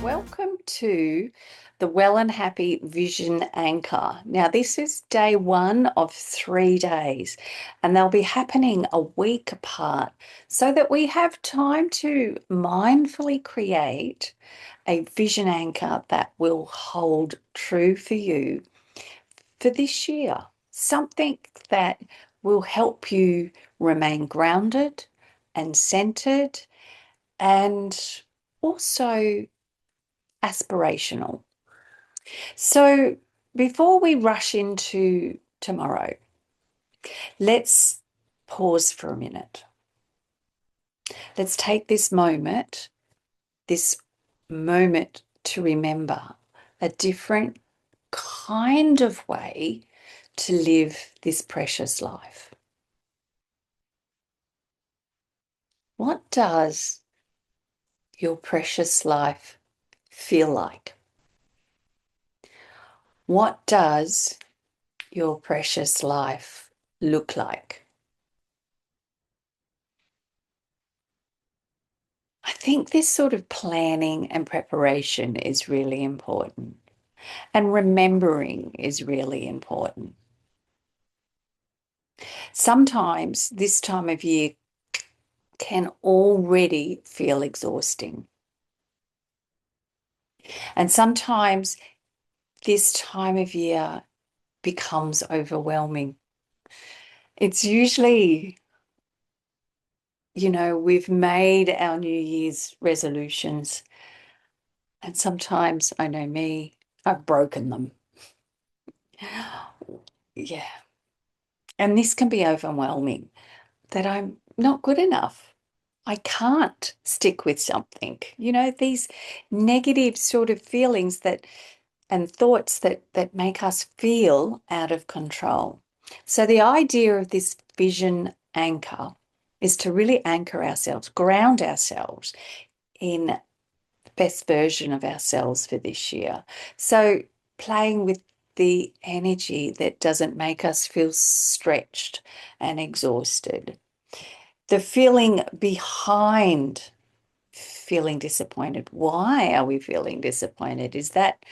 Welcome to the Well and Happy Vision Anchor. Now, this is day 1 of 3 days, and they'll be happening a week apart so that we have time to mindfully create a vision anchor that will hold true for you for this year. Something that will help you remain grounded and centered and also aspirational. So before we rush into tomorrow, let's pause for a minute. Let's take this moment to remember a different kind of way to live this precious life. What does your precious life feel like? What does your precious life look like? I think this sort of planning and preparation is really important, and remembering is really important. Sometimes this time of year can already feel exhausting. And sometimes this time of year becomes overwhelming. It's usually, we've made our New Year's resolutions, and sometimes, I know me, I've broken them. Yeah. And this can be overwhelming, that I'm not good enough. I can't stick with something. These negative sort of feelings and thoughts that make us feel out of control. So the idea of this vision anchor is to really anchor ourselves, ground ourselves in the best version of ourselves for this year. So playing with the energy that doesn't make us feel stretched and exhausted. The feeling behind feeling disappointed. Why are we feeling disappointed? Is that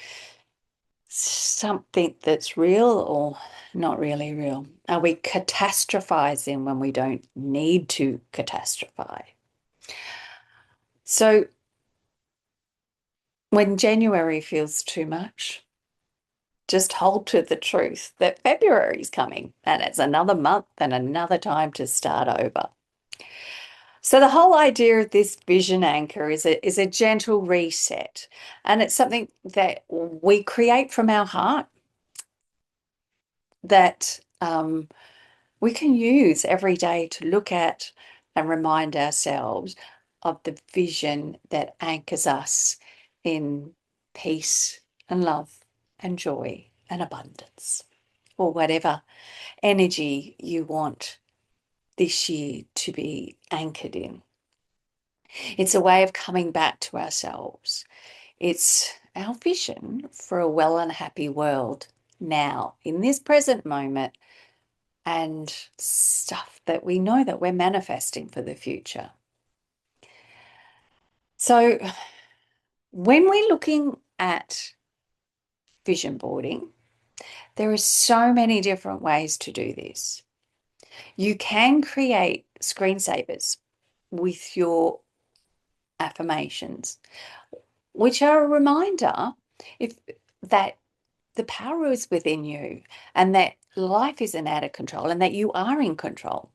something that's real or not really real? Are we catastrophizing when we don't need to catastrophize? So when January feels too much, just hold to the truth that February is coming and it's another month and another time to start over. So the whole idea of this vision anchor is a gentle reset, and it's something that we create from our heart that we can use every day to look at and remind ourselves of the vision that anchors us in peace and love and joy and abundance, or whatever energy you want this year to be anchored in. It's a way of coming back to ourselves. It's our vision for a well and happy world now, in this present moment, and stuff that we know that we're manifesting for the future. So when we're looking at vision boarding, there are so many different ways to do this. You can create screensavers with your affirmations, which are a reminder that the power is within you and that life isn't out of control and that you are in control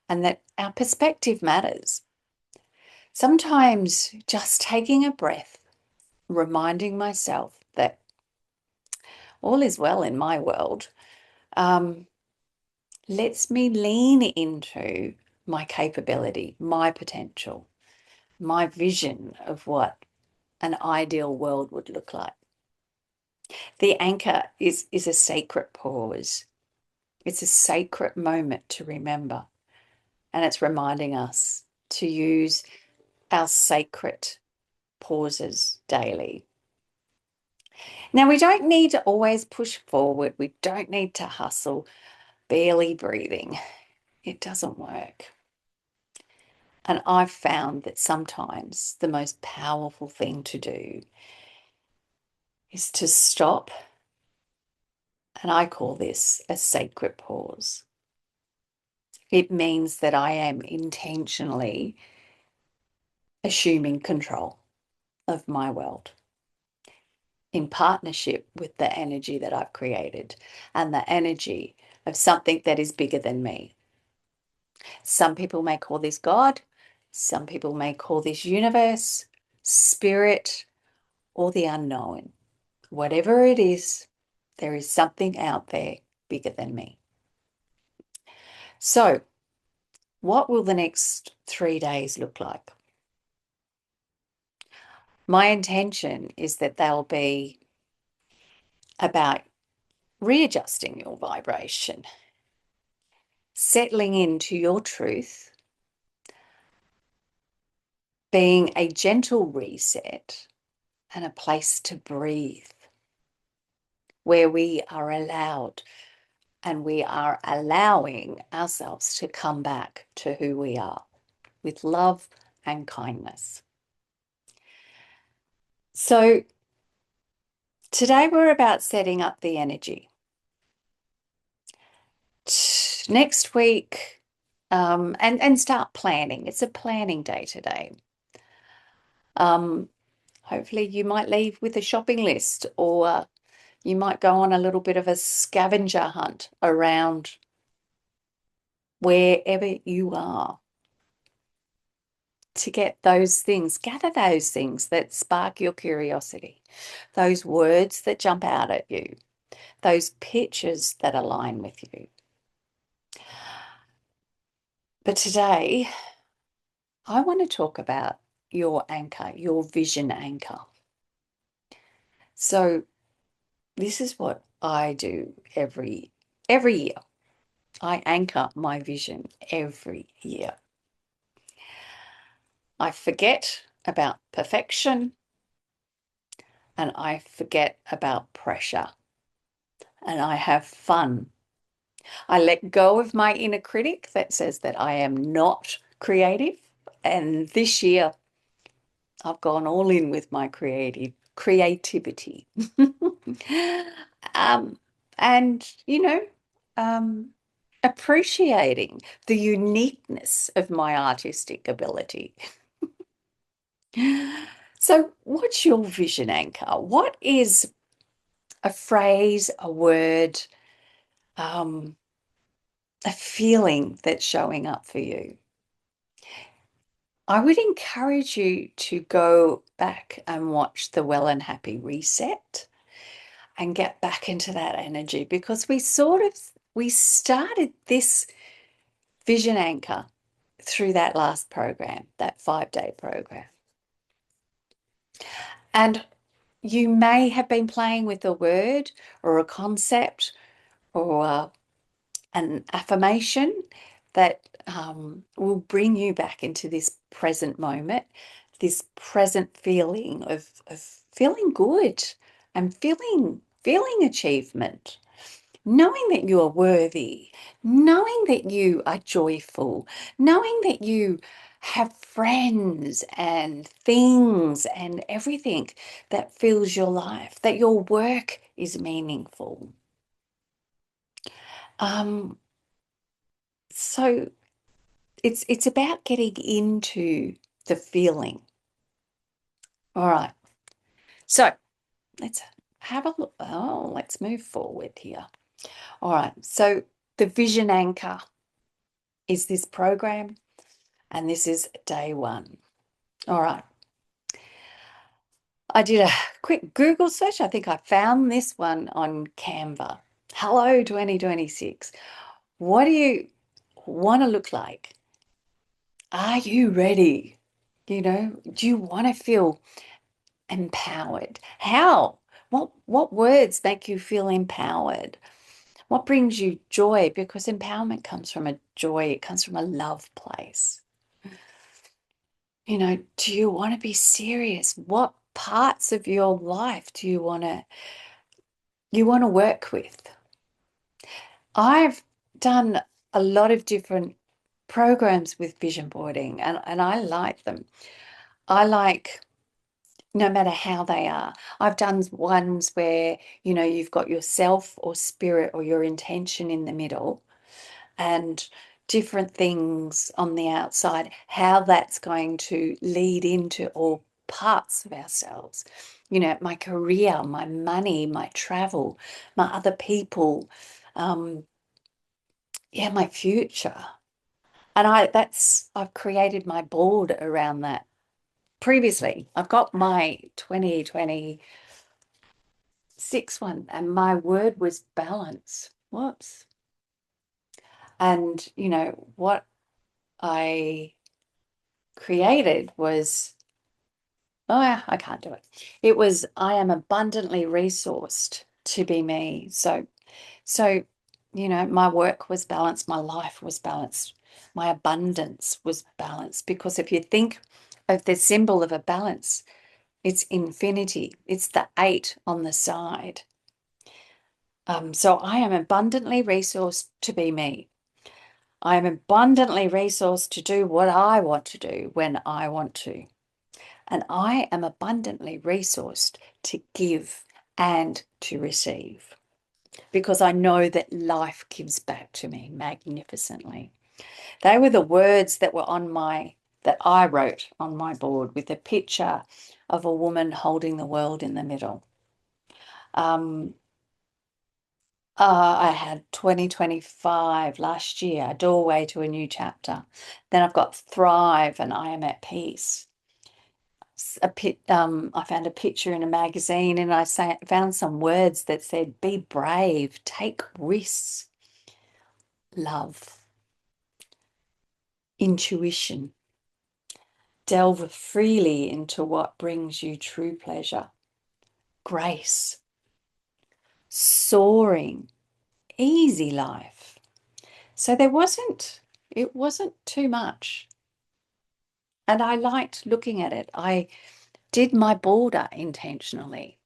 and that our perspective matters. Sometimes just taking a breath, reminding myself that all is well in my world, lets me lean into my capability, my potential, my vision of what an ideal world would look like. The anchor is a sacred pause. It's a sacred moment to remember. And it's reminding us to use our sacred pauses daily. Now, we don't need to always push forward. We don't need to hustle, barely breathing. It doesn't work. And I've found that sometimes the most powerful thing to do is to stop, and I call this a sacred pause. It means that I am intentionally assuming control of my world in partnership with the energy that I've created and the energy of something that is bigger than me. Some people may call this God, some people may call this universe, spirit, or the unknown. Whatever it is, there is something out there bigger than me. So, what will the next 3 days look like? My intention is that they'll be about readjusting your vibration, settling into your truth, being a gentle reset and a place to breathe where we are allowed and we are allowing ourselves to come back to who we are with love and kindness. So today we're about setting up the energy. Next week, and start planning. It's a planning day today. Hopefully you might leave with a shopping list, or you might go on a little bit of a scavenger hunt around wherever you are to get those things, gather those things that spark your curiosity, those words that jump out at you, those pictures that align with you. But today, I want to talk about your anchor, your vision anchor. So this is what I do every year. I anchor my vision every year. I forget about perfection and I forget about pressure and I have fun. I let go of my inner critic that says that I am not creative. And this year, I've gone all in with my creativity. um, and, um, appreciating the uniqueness of my artistic ability. So, what's your vision anchor? What is a phrase, a word, um, a feeling that's showing up for you? I would encourage you to go back and watch the Well and Happy Reset and get back into that energy, because we started this vision anchor through that last program, that 5-day program. And you may have been playing with a word or a concept or an affirmation that will bring you back into this present moment, this present feeling of feeling good and feeling achievement, knowing that you are worthy, knowing that you are joyful, knowing that you have friends and things and everything that fills your life, that your work is meaningful. So it's about getting into the feeling. All right. So let's have a look. Oh, let's move forward here. All right. So the vision anchor is this program, and this is day 1. All right. I did a quick Google search. I think I found this one on Canva. Hello, 2026. What do you want to look like? Are you ready? Do you want to feel empowered? How? What words make you feel empowered? What brings you joy? Because empowerment comes from a joy, it comes from a love place. Do you want to be serious? What parts of your life do you want to work with? I've done a lot of different programs with vision boarding, and I like them. I like no matter how they are. I've done ones where, you've got yourself or spirit or your intention in the middle and different things on the outside, how that's going to lead into all parts of ourselves. My career, my money, my travel, my other people, yeah, my future. And I've created my board around that. Previously, I've got my 2026 one, and my word was balance. Whoops. And, what I created was, oh, yeah, I can't do it. It was, I am abundantly resourced to be me. So, my work was balanced, my life was balanced, my abundance was balanced. Because if you think of the symbol of a balance, it's infinity. It's the 8 on the side. So I am abundantly resourced to be me. I am abundantly resourced to do what I want to do when I want to. And I am abundantly resourced to give and to receive, because I know that life gives back to me magnificently. They were the words that were that I wrote on my board, with a picture of a woman holding the world in the middle. Um, I had 2025 last year, a doorway to a new chapter. Then I've got thrive and I am at peace. I found a picture in a magazine, and found some words that said, be brave, take risks, love, intuition, delve freely into what brings you true pleasure, grace, soaring, easy life. So it wasn't too much. And I liked looking at it. I did my border intentionally,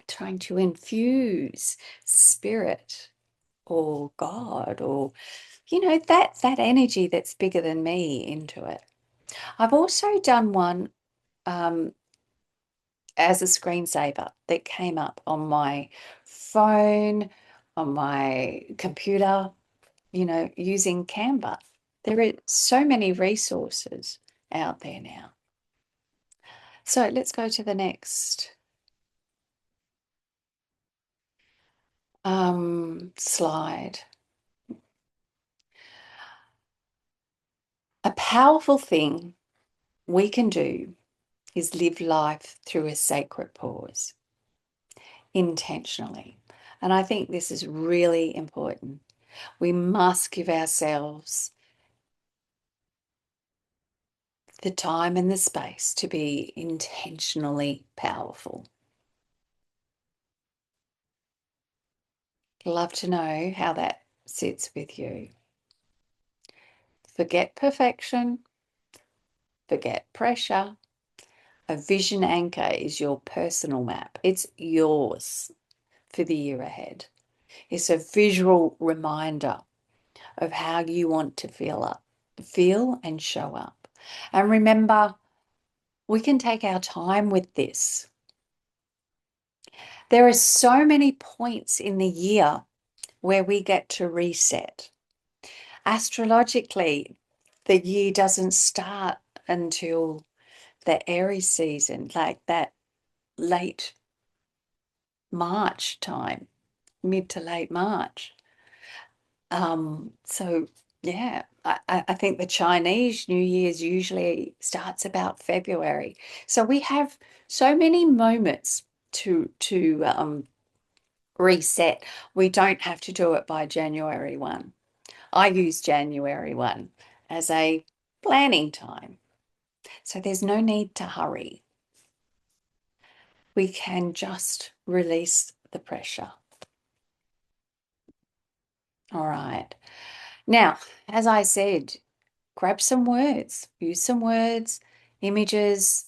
trying to infuse spirit or God, or that energy that's bigger than me into it. I've also done one um, as a screensaver that came up on my phone, on my computer, using Canva. There are so many resources out there now. So let's go to the next slide. A powerful thing we can do is live life through a sacred pause, intentionally. And I think this is really important. We must give ourselves the time and the space to be intentionally powerful. Love to know how that sits with you. Forget perfection, forget pressure. A vision anchor is your personal map. It's yours for the year ahead. It's a visual reminder of how you want to feel and show up. And remember, we can take our time with this. There are so many points in the year where we get to reset. Astrologically, the year doesn't start until the Aries season, like that late March time, mid to late March. So yeah, I think the Chinese New Year's usually starts about February. So we have so many moments to reset. We don't have to do it by January 1. I use January 1 as a planning time. So there's no need to hurry. We can just release the pressure. All right. Now, as I said, grab some words, use some words, images,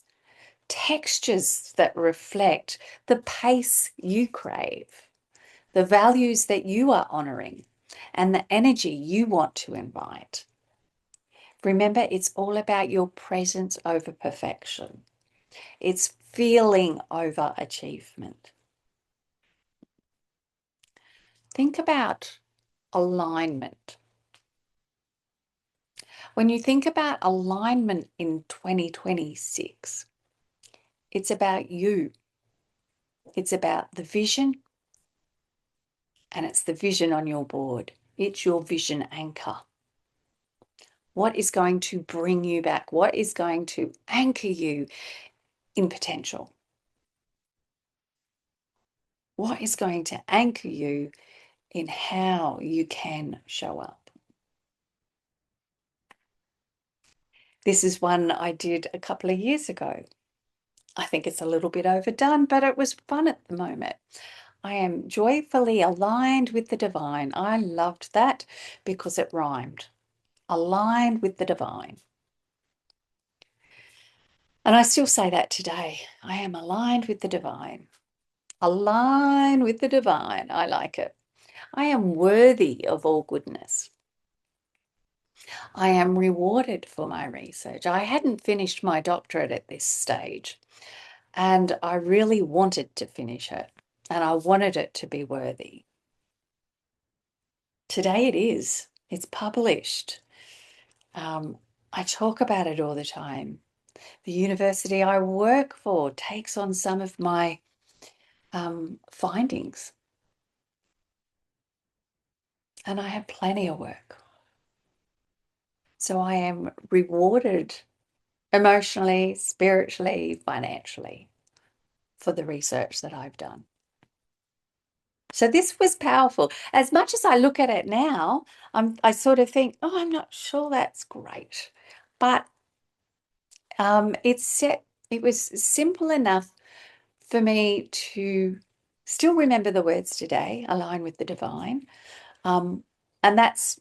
textures that reflect the pace you crave, the values that you are honoring, and the energy you want to invite. Remember, it's all about your presence over perfection. It's feeling over achievement. Think about alignment. When you think about alignment in 2026, it's about you. It's about the vision, and it's the vision on your board. It's your vision anchor. What is going to bring you back? What is going to anchor you in potential? What is going to anchor you in how you can show up? This is one I did a couple of years ago. I think it's a little bit overdone, but it was fun at the moment. I am joyfully aligned with the divine. I loved that because it rhymed. Aligned with the divine. And I still say that today. I am aligned with the divine. Align with the divine. I like it. I am worthy of all goodness. I am rewarded for my research. I hadn't finished my doctorate at this stage, and I really wanted to finish it, and I wanted it to be worthy. Today it is. It's published. I talk about it all the time. The university I work for takes on some of my findings, and I have plenty of work. So I am rewarded emotionally, spiritually, financially for the research that I've done. So this was powerful. As much as I look at it now, I sort of think, oh, I'm not sure that's great. But it was simple enough for me to still remember the words today, align with the divine. And that's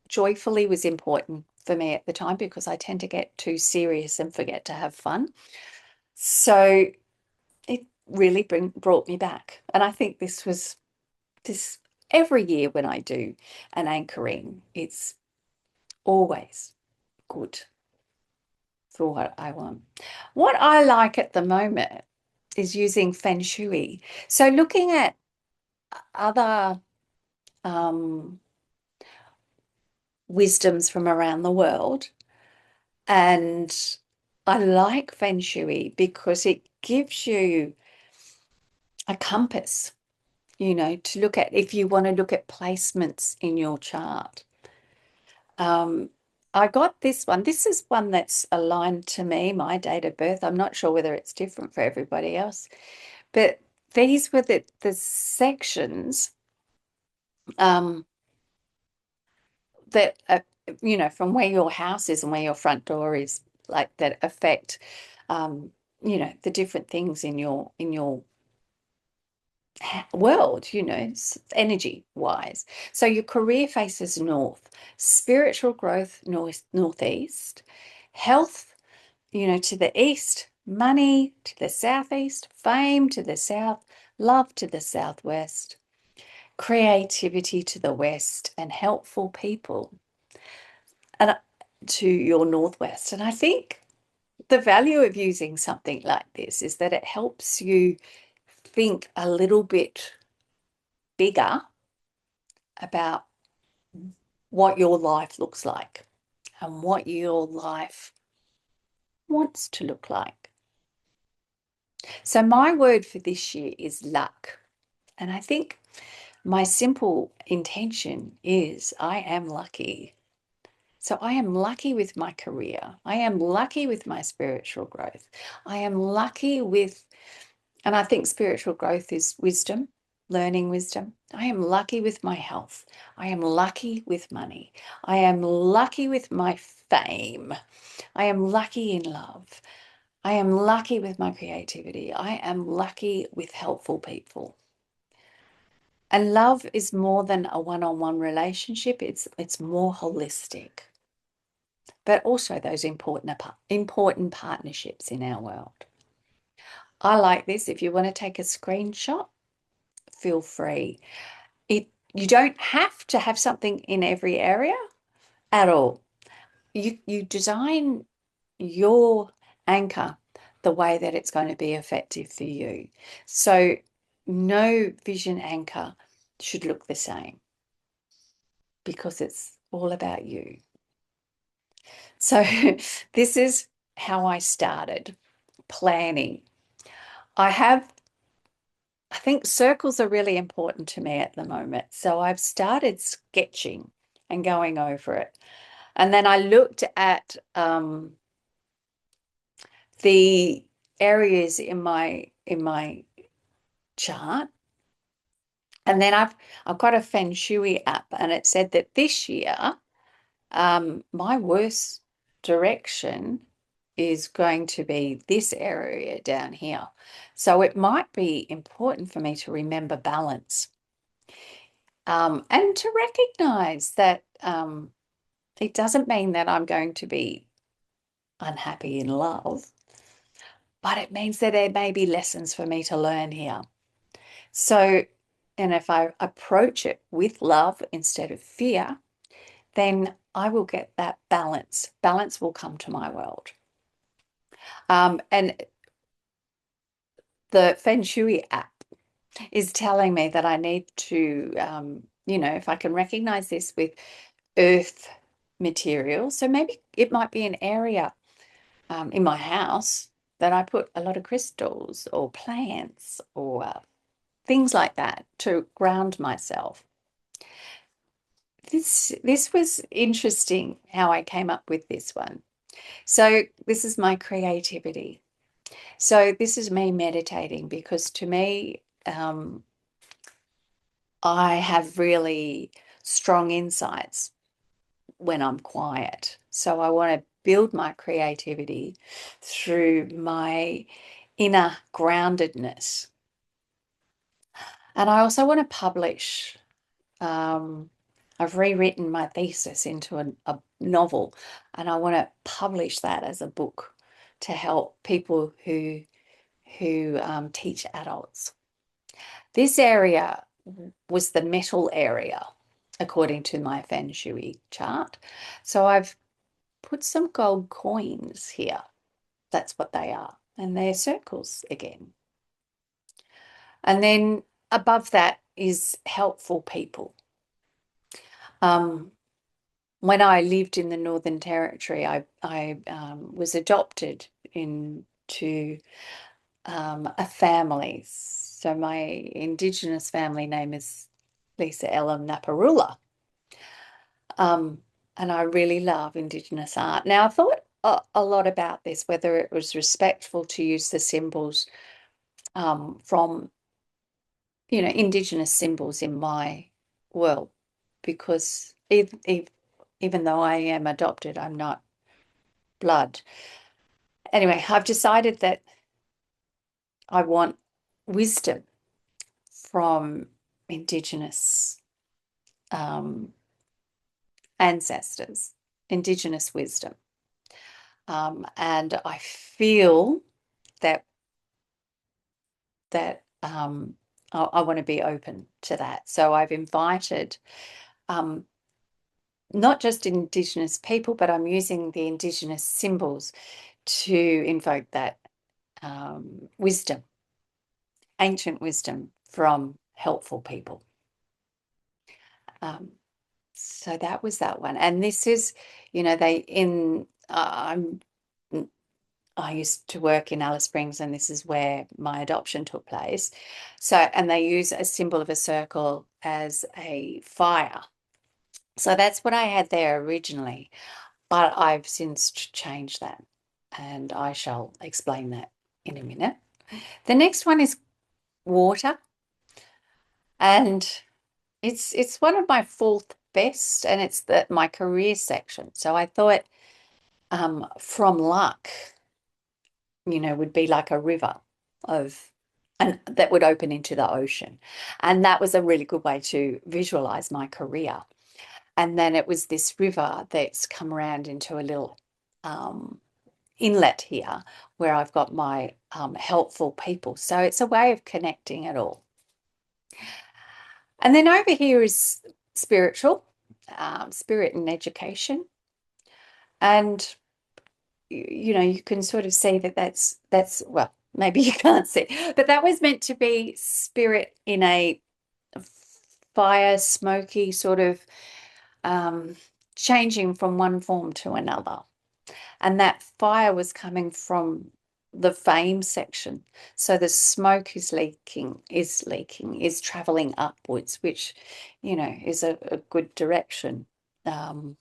joyfully was important for me at the time because I tend to get too serious and forget to have fun. So it really brought me back. And I think this every year when I do an anchoring, it's always good for what I want. What I like at the moment is using Feng Shui. So looking at other wisdoms from around the world, and I like Feng Shui because it gives you a compass, to look at if you want to look at placements in your chart. I got this one. This is one that's aligned to me, my date of birth. I'm not sure whether it's different for everybody else, but these were the sections that from where your house is and where your front door is, like that affect the different things in your world, energy wise. So your career faces north, spiritual growth northeast, health, to the east, money to the southeast, fame to the south, love to the southwest, creativity to the west, and helpful people and to your northwest. And I think the value of using something like this is that it helps you think a little bit bigger about what your life looks like and what your life wants to look like. So my word for this year is luck. And I think my simple intention is I am lucky. So I am lucky with my career. I am lucky with my spiritual growth. I am lucky with, and I think spiritual growth is wisdom, learning wisdom. I am lucky with my health. I am lucky with money. I am lucky with my fame. I am lucky in love. I am lucky with my creativity. I am lucky with helpful people. And love is more than a one-on-one relationship. It's more holistic. But also those important partnerships in our world. I like this. If you want to take a screenshot, feel free. You don't have to have something in every area at all. you design your anchor the way that it's going to be effective for you. So no vision anchor should look the same because it's all about you. So this is how I started planning. I think circles are really important to me at the moment. So I've started sketching and going over it. And then I looked at the areas in my chart. And then I've got a Feng Shui app, and it said that this year, my worst direction is going to be this area down here. So it might be important for me to remember balance, and to recognize that it doesn't mean that I'm going to be unhappy in love, but it means that there may be lessons for me to learn here. So, and if I approach it with love instead of fear, then I will get that balance. Balance will come to my world. And the Feng Shui app is telling me that I need to, if I can recognize this with earth material. So maybe it might be an area in my house that I put a lot of crystals or plants or things like that to ground myself. This was interesting how I came up with this one. So this is my creativity. So this is me meditating because to me, I have really strong insights when I'm quiet. So I want to build my creativity through my inner groundedness. And I also want to publish. Um, I've rewritten my thesis into a novel, and I want to publish that as a book to help people who teach adults. This area was the metal area, according to my Feng Shui chart. So I've put some gold coins here. That's what they are. And they're circles again. And then above that is helpful people. Um, when I lived in the Northern Territory, I was adopted into a family. So my Indigenous family name is Lisa Ellen Naparula. Um, and I really love Indigenous art. Now, I thought a lot about this, whether it was respectful to use the symbols from, Indigenous symbols in my world, because even though I am adopted, I'm not blood. Anyway, I've decided that I want wisdom from Indigenous um, ancestors, Indigenous wisdom. And I feel that I want to be open to that. So I've invited um, not just Indigenous people, but I'm using the Indigenous symbols to invoke that wisdom, ancient wisdom from helpful people. Um, so that was that one. And this is, I used to work in Alice Springs, and this is where my adoption took place. So, and they use a symbol of a circle as a fire. So that's what I had there originally, but I've since changed that, and I shall explain that in a minute. The next one is water, and it's one of my fourth best, and it's my career section. So I thought from luck, would be like a river and that would open into the ocean. And that was a really good way to visualize my career. And then it was this river that's come around into a little inlet here where I've got my helpful people. So it's a way of connecting it all. And then over here is spiritual, spirit and education. And you know, you can sort of see that that's well, maybe you can't see, but that was meant to be spirit in a fire, smoky sort of um, changing from one form to another. And that fire was coming from the fame section. So the smoke is traveling upwards, which, you know, is a good direction. Um,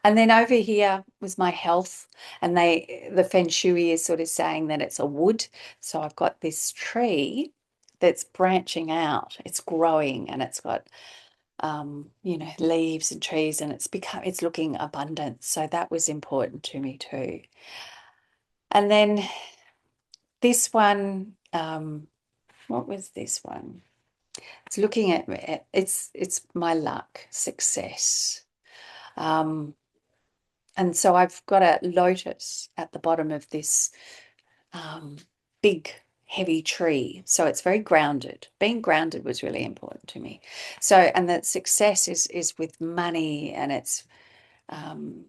and then over here was my health, and the Feng Shui is sort of saying that it's a wood. So I've got this tree that's branching out, it's growing, and it's got you know, leaves and trees, and it's looking abundant. So that was important to me too. And then this one, what was this one? It's looking at it's my luck, success. Um, and so I've got a lotus at the bottom of this um, big, heavy tree. So it's very grounded. Being grounded was really important to me. So, and that success is with money, and it's um,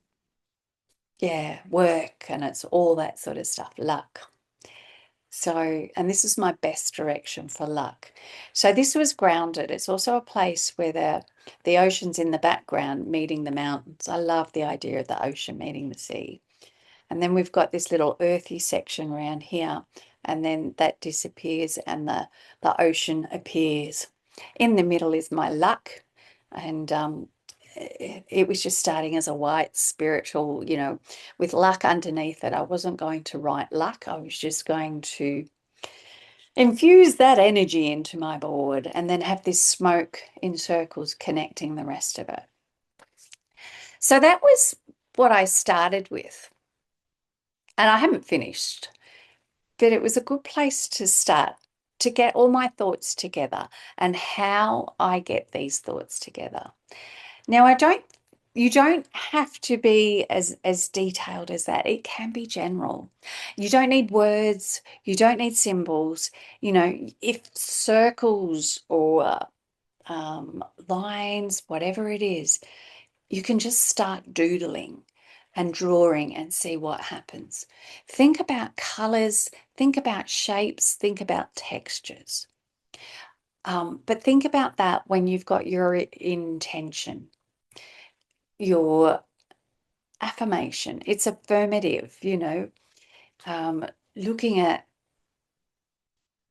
yeah, work, and it's all that sort of stuff, luck. So, and this is my best direction for luck. So this was grounded. It's also a place where the ocean's in the background meeting the mountains. I love the idea of the ocean meeting the sea. And then we've got this little earthy section around here, and then that disappears and the ocean appears. In the middle is my luck, and it was just starting as a white spiritual, you know, with luck underneath it. I wasn't going to write luck. I was just going to infuse that energy into my board and then have this smoke in circles connecting the rest of it. So that was what I started with. And I haven't finished, but it was a good place to start, to get all my thoughts together and how I get these thoughts together. Now, you don't have to be as detailed as that. It can be general. You don't need words, you don't need symbols. You know, if circles or lines, whatever it is, you can just start doodling and drawing and see what happens. Think about colors, think about shapes, think about textures. But think about that when you've got your intention, your affirmation. It's affirmative, you know, um, looking at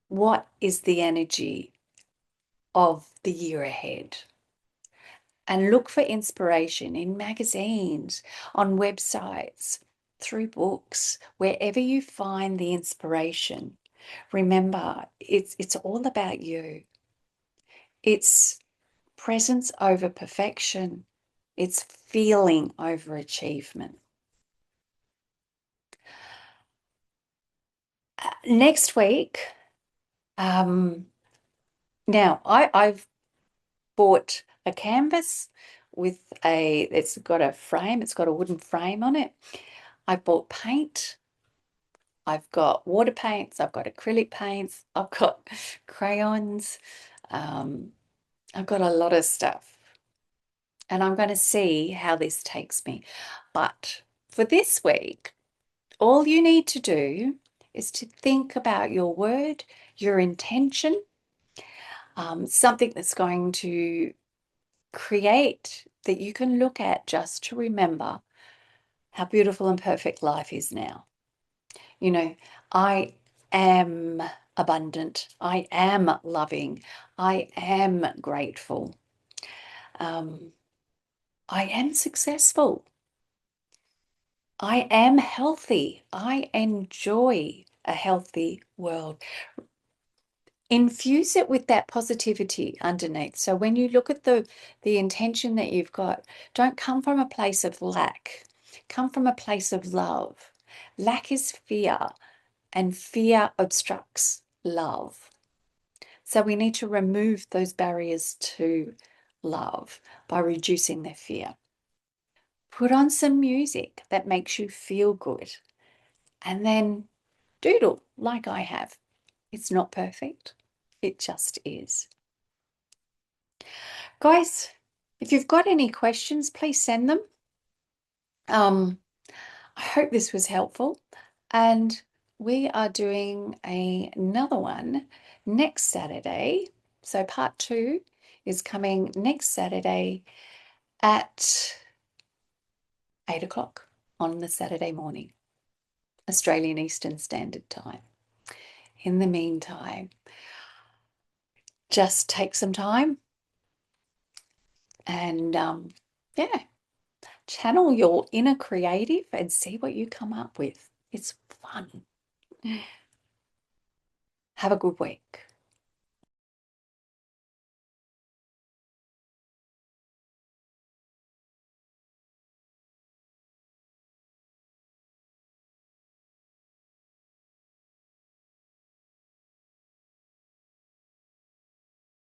what is the energy of the year ahead. And look for inspiration in magazines, on websites, through books, wherever you find the inspiration. Remember, it's all about you. It's presence over perfection. It's feeling over achievement. Next week, now I've bought a canvas it's got a frame, it's got a wooden frame on it. I bought paint. I've got water paints, I've got acrylic paints, I've got crayons, um, I've got a lot of stuff. And I'm going to see how this takes me. But for this week, all you need to do is to think about your word, your intention, something that's going to create that you can look at just to remember how beautiful and perfect life is now. You know, I am abundant. I am loving. I am grateful. Um, I am successful. I am healthy. I enjoy a healthy world. Infuse it with that positivity underneath. So when you look at the intention that you've got, don't come from a place of lack. Come from a place of love. Lack is fear, and fear obstructs love. So we need to remove those barriers to love by reducing their fear. Put on some music that makes you feel good, and then doodle like I have. It's not perfect, it just is. Guys, if you've got any questions, please send them. Um, I hope this was helpful. And we are doing another one next Saturday. So part 2 is coming next Saturday at 8 o'clock on the Saturday morning, Australian Eastern Standard Time. In the meantime, just take some time and yeah, channel your inner creative and see what you come up with. It's fun. Have a good week.